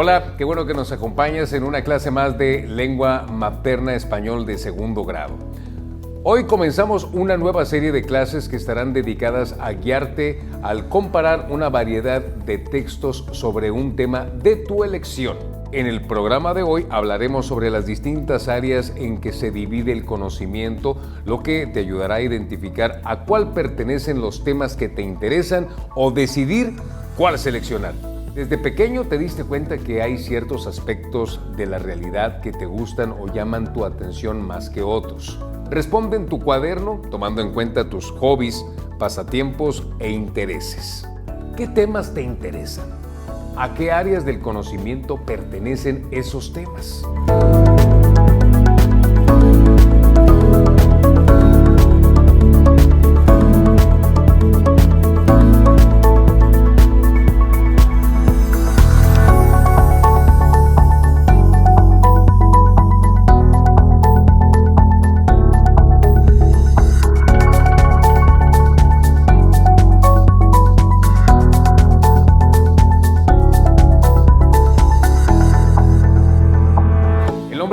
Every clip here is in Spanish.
Hola, qué bueno que nos acompañas en una clase más de lengua materna español de segundo grado. Hoy comenzamos una nueva serie de clases que estarán dedicadas a guiarte al comparar una variedad de textos sobre un tema de tu elección. En el programa de hoy hablaremos sobre las distintas áreas en que se divide el conocimiento, lo que te ayudará a identificar a cuál pertenecen los temas que te interesan o decidir cuál seleccionar. Desde pequeño te diste cuenta que hay ciertos aspectos de la realidad que te gustan o llaman tu atención más que otros. Responde en tu cuaderno tomando en cuenta tus hobbies, pasatiempos e intereses. ¿Qué temas te interesan? ¿A qué áreas del conocimiento pertenecen esos temas?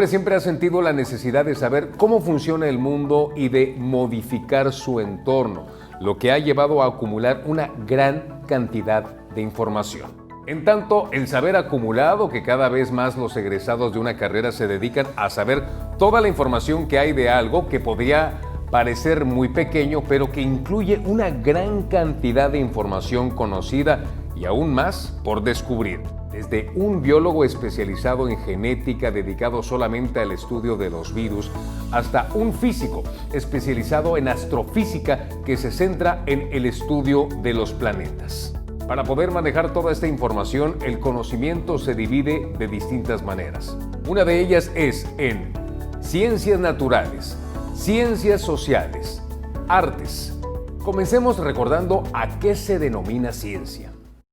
Siempre ha sentido la necesidad de saber cómo funciona el mundo y de modificar su entorno, lo que ha llevado a acumular una gran cantidad de información. En tanto, el saber acumulado, que cada vez más los egresados de una carrera se dedican a saber toda la información que hay de algo que podría parecer muy pequeño, pero que incluye una gran cantidad de información conocida y aún más por descubrir. Desde un biólogo especializado en genética dedicado solamente al estudio de los virus, hasta un físico especializado en astrofísica que se centra en el estudio de los planetas. Para poder manejar toda esta información, el conocimiento se divide de distintas maneras. Una de ellas es en ciencias naturales, ciencias sociales, artes. Comencemos recordando a qué se denomina ciencia.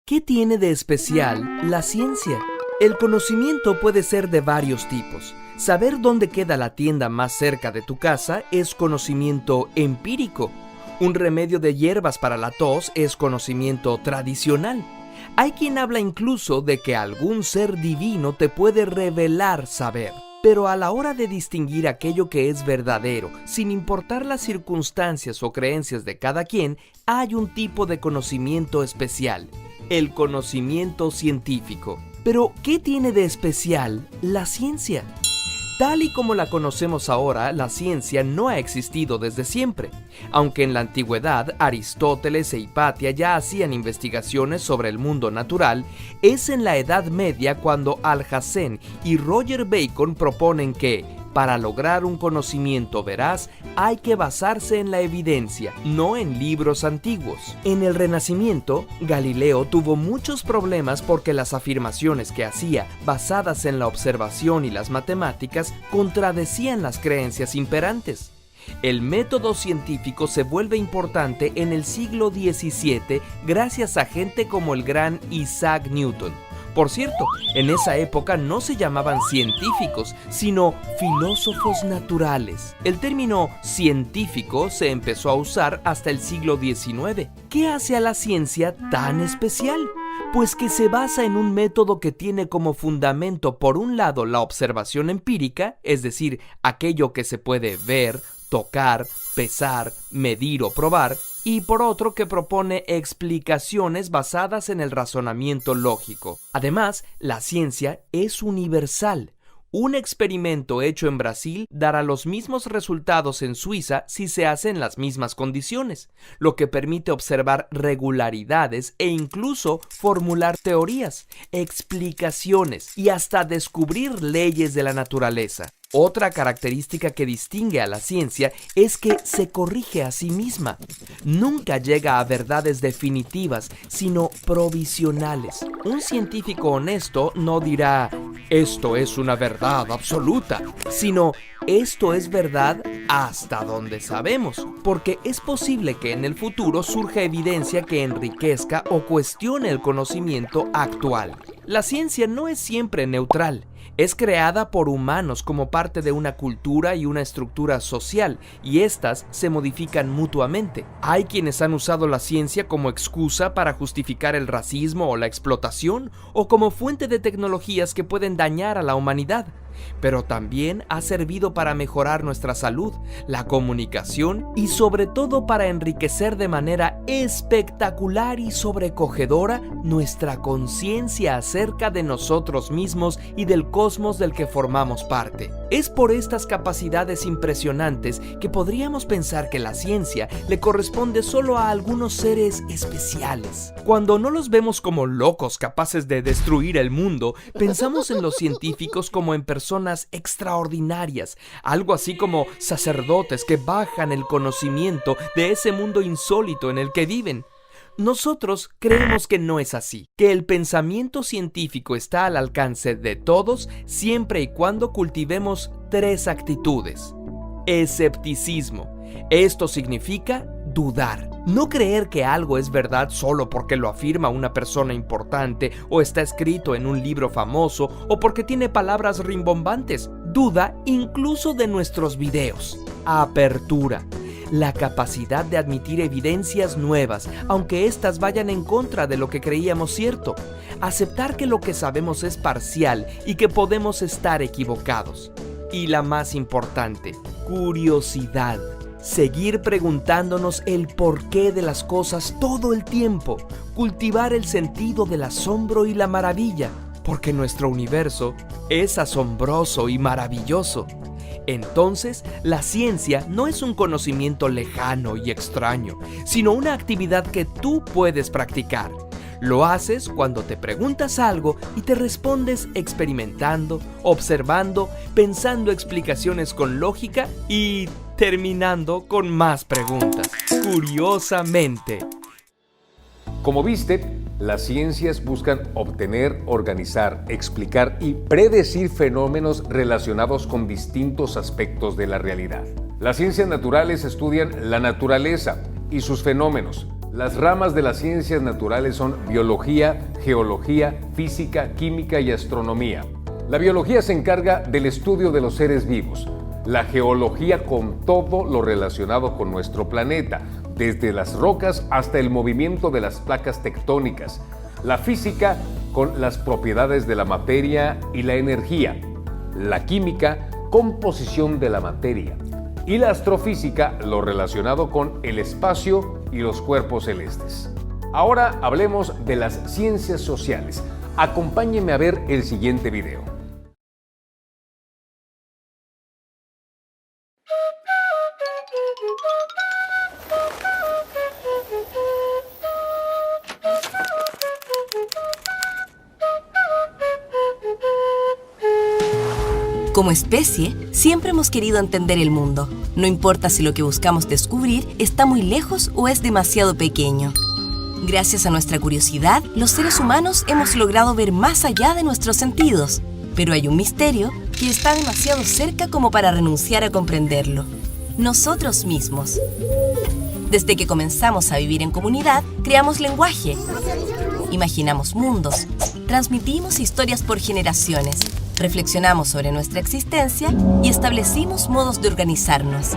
¿Qué tiene de especial la ciencia? El conocimiento puede ser de varios tipos. Saber dónde queda la tienda más cerca de tu casa es conocimiento empírico. Un remedio de hierbas para la tos es conocimiento tradicional. Hay quien habla incluso de que algún ser divino te puede revelar saber. Pero a la hora de distinguir aquello que es verdadero, sin importar las circunstancias o creencias de cada quien, hay un tipo de conocimiento especial. El conocimiento científico. Pero, ¿qué tiene de especial la ciencia? Tal y como la conocemos ahora, la ciencia no ha existido desde siempre. Aunque en la antigüedad Aristóteles e Hipatia ya hacían investigaciones sobre el mundo natural, es en la Edad Media cuando Alhazen y Roger Bacon proponen que, para lograr un conocimiento veraz, hay que basarse en la evidencia, no en libros antiguos. En el Renacimiento, Galileo tuvo muchos problemas porque las afirmaciones que hacía, basadas en la observación y las matemáticas, contradecían las creencias imperantes. El método científico se vuelve importante en el siglo XVII gracias a gente como el gran Isaac Newton. Por cierto, en esa época no se llamaban científicos, sino filósofos naturales. El término científico se empezó a usar hasta el siglo XIX. ¿Qué hace a la ciencia tan especial? Pues que se basa en un método que tiene como fundamento, por un lado, la observación empírica, es decir, aquello que se puede ver, tocar, pesar, medir o probar, y por otro que propone explicaciones basadas en el razonamiento lógico. Además, la ciencia es universal. Un experimento hecho en Brasil dará los mismos resultados en Suiza si se hacen las mismas condiciones, lo que permite observar regularidades e incluso formular teorías, explicaciones y hasta descubrir leyes de la naturaleza. Otra característica que distingue a la ciencia es que se corrige a sí misma. Nunca llega a verdades definitivas, sino provisionales. Un científico honesto no dirá, esto es una verdad absoluta, sino, esto es verdad hasta donde sabemos, porque es posible que en el futuro surja evidencia que enriquezca o cuestione el conocimiento actual. La ciencia no es siempre neutral. Es creada por humanos como parte de una cultura y una estructura social, y estas se modifican mutuamente. Hay quienes han usado la ciencia como excusa para justificar el racismo o la explotación, o como fuente de tecnologías que pueden dañar a la humanidad. Pero también ha servido para mejorar nuestra salud, la comunicación y sobre todo para enriquecer de manera espectacular y sobrecogedora nuestra conciencia acerca de nosotros mismos y del cosmos del que formamos parte. Es por estas capacidades impresionantes que podríamos pensar que la ciencia le corresponde solo a algunos seres especiales. Cuando no los vemos como locos capaces de destruir el mundo, pensamos en los científicos como en personas extraordinarias, algo así como sacerdotes que bajan el conocimiento de ese mundo insólito en el que viven. Nosotros creemos que no es así, que el pensamiento científico está al alcance de todos siempre y cuando cultivemos 3 actitudes. Escepticismo. Esto significa dudar. No creer que algo es verdad solo porque lo afirma una persona importante o está escrito en un libro famoso o porque tiene palabras rimbombantes. Duda incluso de nuestros videos. Apertura. La capacidad de admitir evidencias nuevas, aunque éstas vayan en contra de lo que creíamos cierto. Aceptar que lo que sabemos es parcial y que podemos estar equivocados. Y la más importante, curiosidad. Seguir preguntándonos el porqué de las cosas todo el tiempo. Cultivar el sentido del asombro y la maravilla, porque nuestro universo es asombroso y maravilloso. Entonces, la ciencia no es un conocimiento lejano y extraño, sino una actividad que tú puedes practicar. Lo haces cuando te preguntas algo y te respondes experimentando, observando, pensando explicaciones con lógica y terminando con más preguntas, curiosamente. Como viste, las ciencias buscan obtener, organizar, explicar y predecir fenómenos relacionados con distintos aspectos de la realidad. Las ciencias naturales estudian la naturaleza y sus fenómenos. Las ramas de las ciencias naturales son biología, geología, física, química y astronomía. La biología se encarga del estudio de los seres vivos. La geología con todo lo relacionado con nuestro planeta, desde las rocas hasta el movimiento de las placas tectónicas. La física con las propiedades de la materia y la energía. La química, composición de la materia. Y la astrofísica, lo relacionado con el espacio y los cuerpos celestes. Ahora hablemos de las ciencias sociales. Acompáñenme a ver el siguiente video. Como especie, siempre hemos querido entender el mundo. No importa si lo que buscamos descubrir está muy lejos o es demasiado pequeño. Gracias a nuestra curiosidad, los seres humanos hemos logrado ver más allá de nuestros sentidos. Pero hay un misterio que está demasiado cerca como para renunciar a comprenderlo. Nosotros mismos. Desde que comenzamos a vivir en comunidad, creamos lenguaje, imaginamos mundos, transmitimos historias por generaciones, reflexionamos sobre nuestra existencia y establecimos modos de organizarnos.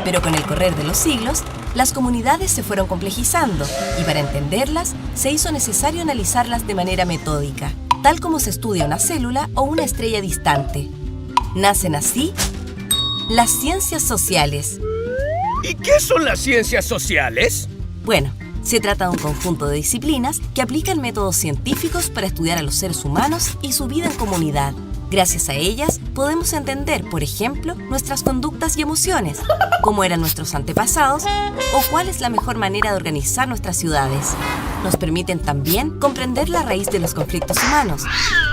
Pero con el correr de los siglos, las comunidades se fueron complejizando y para entenderlas se hizo necesario analizarlas de manera metódica, tal como se estudia una célula o una estrella distante. Nacen así las ciencias sociales. ¿Y qué son las ciencias sociales? Bueno, se trata de un conjunto de disciplinas que aplican métodos científicos para estudiar a los seres humanos y su vida en comunidad. Gracias a ellas, podemos entender, por ejemplo, nuestras conductas y emociones, cómo eran nuestros antepasados o cuál es la mejor manera de organizar nuestras ciudades. Nos permiten también comprender la raíz de los conflictos humanos,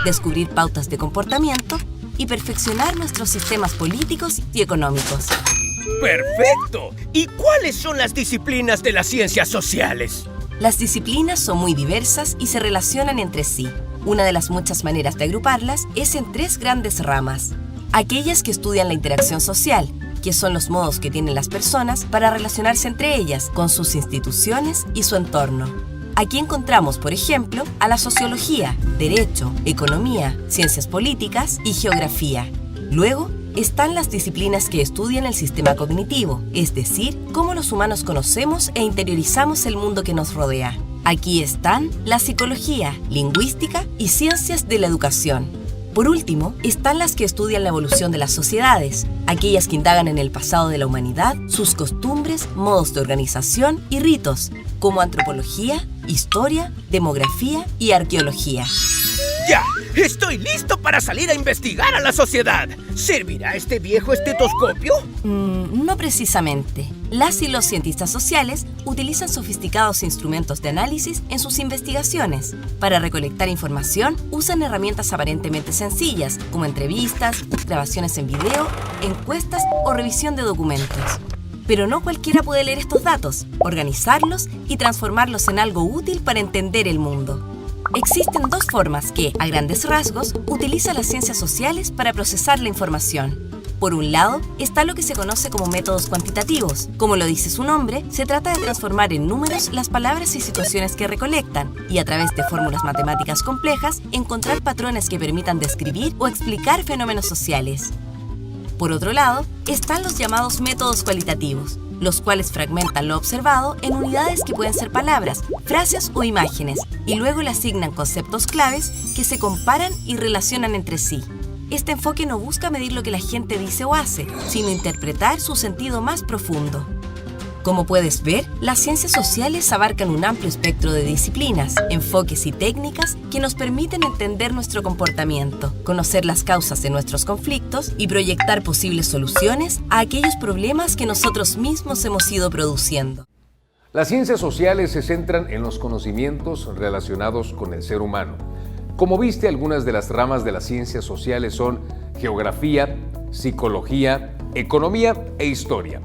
descubrir pautas de comportamiento y perfeccionar nuestros sistemas políticos y económicos. ¡Perfecto! ¿Y cuáles son las disciplinas de las ciencias sociales? Las disciplinas son muy diversas y se relacionan entre sí. Una de las muchas maneras de agruparlas es en 3 grandes ramas. Aquellas que estudian la interacción social, que son los modos que tienen las personas para relacionarse entre ellas, con sus instituciones y su entorno. Aquí encontramos, por ejemplo, a la sociología, derecho, economía, ciencias políticas y geografía. Luego, están las disciplinas que estudian el sistema cognitivo, es decir, cómo los humanos conocemos e interiorizamos el mundo que nos rodea. Aquí están la psicología, lingüística y ciencias de la educación. Por último, están las que estudian la evolución de las sociedades, aquellas que indagan en el pasado de la humanidad, sus costumbres, modos de organización y ritos, como antropología, historia, demografía y arqueología. ¡Ya! ¡Estoy listo para salir a investigar a la sociedad! ¿Servirá este viejo estetoscopio? No precisamente. Las y los cientistas sociales utilizan sofisticados instrumentos de análisis en sus investigaciones. Para recolectar información, usan herramientas aparentemente sencillas, como entrevistas, grabaciones en video, encuestas o revisión de documentos. Pero no cualquiera puede leer estos datos, organizarlos y transformarlos en algo útil para entender el mundo. Existen dos formas que, a grandes rasgos, utilizan las ciencias sociales para procesar la información. Por un lado, está lo que se conoce como métodos cuantitativos. Como lo dice su nombre, se trata de transformar en números las palabras y situaciones que recolectan, y a través de fórmulas matemáticas complejas, encontrar patrones que permitan describir o explicar fenómenos sociales. Por otro lado, están los llamados métodos cualitativos, los cuales fragmentan lo observado en unidades que pueden ser palabras, frases o imágenes, y luego le asignan conceptos claves que se comparan y relacionan entre sí. Este enfoque no busca medir lo que la gente dice o hace, sino interpretar su sentido más profundo. Como puedes ver, las ciencias sociales abarcan un amplio espectro de disciplinas, enfoques y técnicas que nos permiten entender nuestro comportamiento, conocer las causas de nuestros conflictos y proyectar posibles soluciones a aquellos problemas que nosotros mismos hemos ido produciendo. Las ciencias sociales se centran en los conocimientos relacionados con el ser humano. Como viste, algunas de las ramas de las ciencias sociales son geografía, psicología, economía e historia.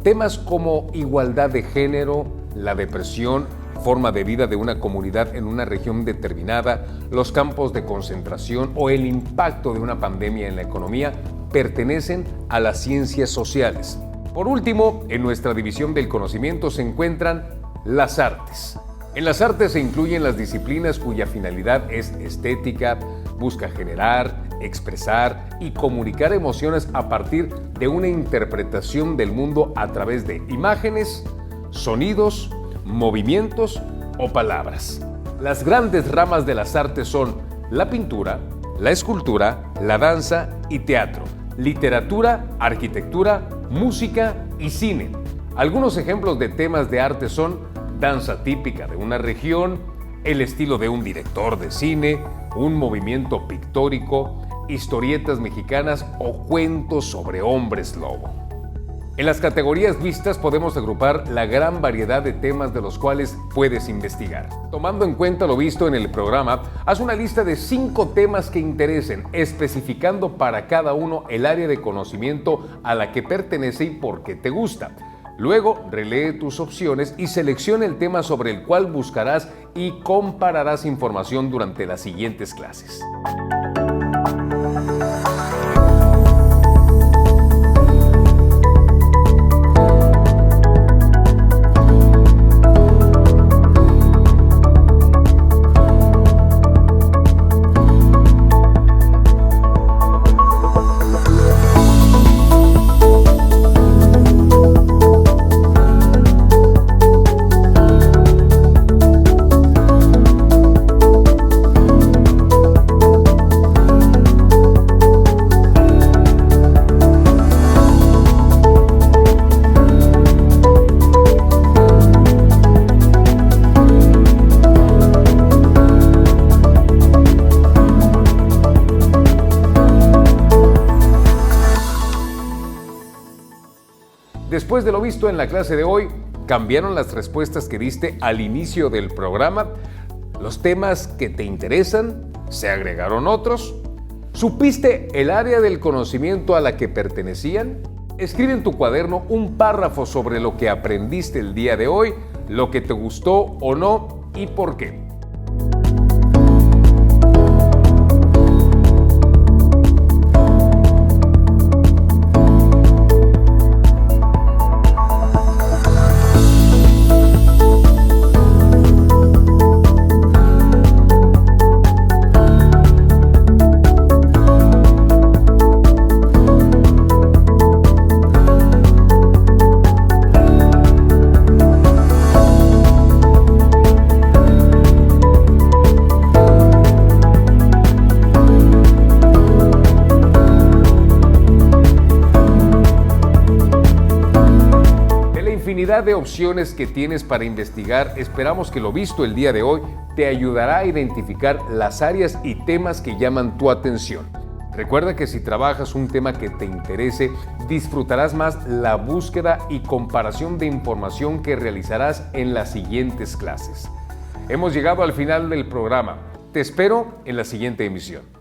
Temas como igualdad de género, la depresión, forma de vida de una comunidad en una región determinada, los campos de concentración o el impacto de una pandemia en la economía pertenecen a las ciencias sociales. Por último, en nuestra división del conocimiento se encuentran las artes. En las artes se incluyen las disciplinas cuya finalidad es estética, busca generar, expresar y comunicar emociones a partir de una interpretación del mundo a través de imágenes, sonidos, movimientos o palabras. Las grandes ramas de las artes son la pintura, la escultura, la danza y teatro, literatura, arquitectura, música y cine. Algunos ejemplos de temas de arte son danza típica de una región, el estilo de un director de cine, un movimiento pictórico, historietas mexicanas o cuentos sobre hombres lobo. En las categorías vistas podemos agrupar la gran variedad de temas de los cuales puedes investigar. Tomando en cuenta lo visto en el programa, haz una lista de 5 temas que interesen, especificando para cada uno el área de conocimiento a la que pertenece y por qué te gusta. Luego, relee tus opciones y selecciona el tema sobre el cual buscarás y compararás información durante las siguientes clases. Después de lo visto en la clase de hoy, ¿cambiaron las respuestas que diste al inicio del programa? ¿Los temas que te interesan? ¿Se agregaron otros? ¿Supiste el área del conocimiento a la que pertenecían? Escribe en tu cuaderno un párrafo sobre lo que aprendiste el día de hoy, lo que te gustó o no y por qué. infinidad de opciones que tienes para investigar, esperamos que lo visto el día de hoy te ayudará a identificar las áreas y temas que llaman tu atención. Recuerda que si trabajas un tema que te interese, disfrutarás más la búsqueda y comparación de información que realizarás en las siguientes clases. Hemos llegado al final del programa. Te espero en la siguiente emisión.